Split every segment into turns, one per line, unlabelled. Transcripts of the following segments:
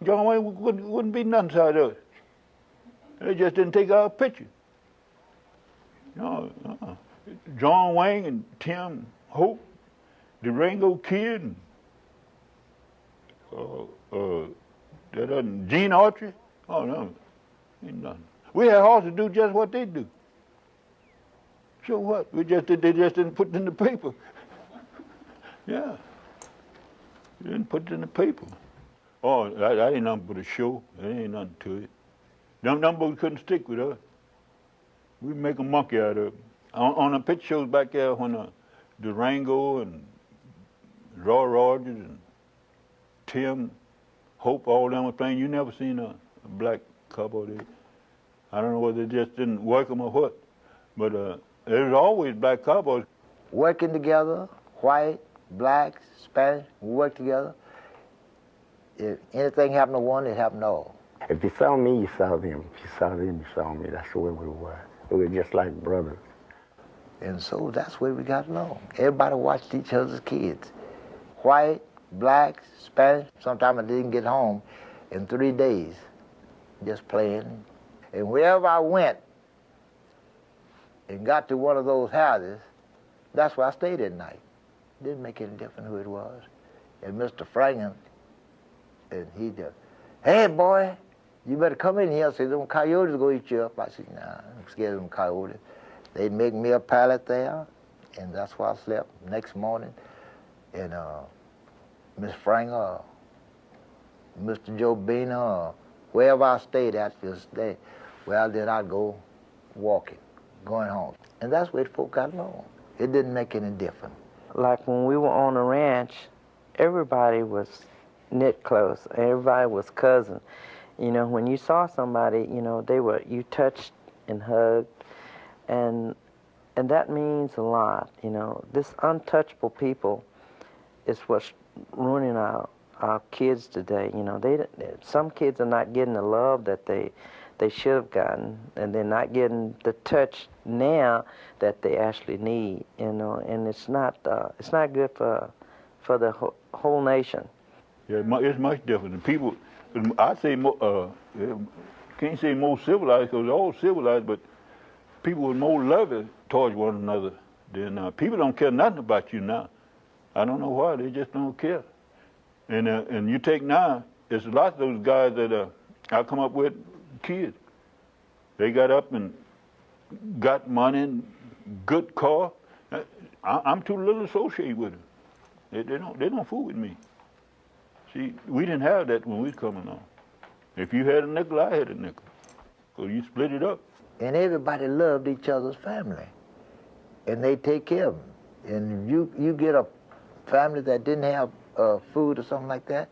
John Wayne wouldn't be nothing inside of it. They just didn't take our picture. No, John Wayne and Tim Hope, the Rango Kid, and Gene Autry. Oh no, ain't nothing. We had horses do just what they do. So what? They just didn't put it in the paper. Yeah, they didn't put it in the paper. Oh, that ain't nothing but a show. There ain't nothing to it. Them boys couldn't stick with us. We make a monkey out of it. On the picture shows back there when Durango and Roy Rogers and Tim Hope, all them were playing, you never seen a black cowboy there. I don't know whether they just didn't work them or what, but there was always black cowboys.
Working together, white, blacks, Spanish, we worked together. If anything happened to one, it happened to all.
If you saw me, you saw them. If you saw them, you saw me. That's the way we were. We were just like brothers.
And so that's where we got along. Everybody watched each other's kids. White, blacks, Spanish. Sometimes I didn't get home in 3 days, just playing. And wherever I went and got to one of those houses, that's where I stayed at night. Didn't make any difference who it was. And Mr. Franklin, and he just, hey boy, you better come in here. I said, them coyotes will go eat you up. I said, nah, I'm scared of them coyotes. They'd make me a pallet there, and that's where I slept. Next morning, and Miss Franklin, Mr. Joe Bina, wherever I stayed at, just stay. Well, then I'd go walking, going home. And that's where folk got along. It didn't make any difference.
Like when we were on the ranch, everybody was knit close. Everybody was cousin. You know, when you saw somebody, you know, you touched and hugged, and that means a lot. You know, this untouchable people is what's ruining our kids today. You know, some kids are not getting the love that they should have gotten, and they're not getting the touch now that they actually need. You know, and it's not good for the whole nation.
Yeah, it's much different. The people, I say, can't say more civilized because they're all civilized, but people were more loving towards one another than people don't care nothing about you now. I don't know why, they just don't care. And you take now, there's a lot of those guys that I come up with, kids. They got up and got money and good car. I'm too little associated with them. They don't fool with me. See, we didn't have that when we was coming on. If you had a nickel, I had a nickel. So you split it up.
And everybody loved each other's family. And they take care of them. And if you get a family that didn't have food or something like that,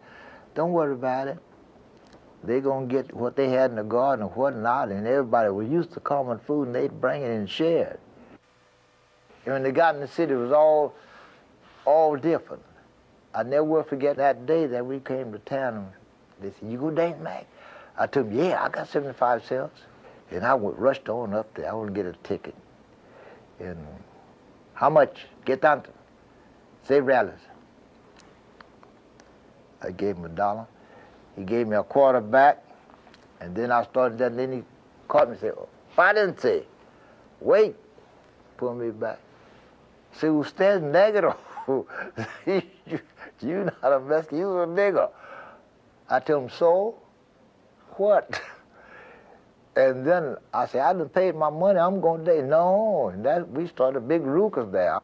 don't worry about it. They're going to get what they had in the garden or whatnot, and everybody was used to common food, and they'd bring it and share it. And when they got in the city, it was all different. I never will forget that day that we came to town, and they said, you go dance, Mac? I told them, yeah, I got 75 cents. And I rushed on up there. I want to get a ticket. And how much? Get down to $6. I gave him $1. He gave me a quarter back, and then I started that, and then he caught me and said, oh, I didn't say, wait, pull me back. See, usted negro. You not a Mexican, you a nigger. I told him, so? What? And then I said, I done paid my money, I'm going to day. No, and we started big ruckus there.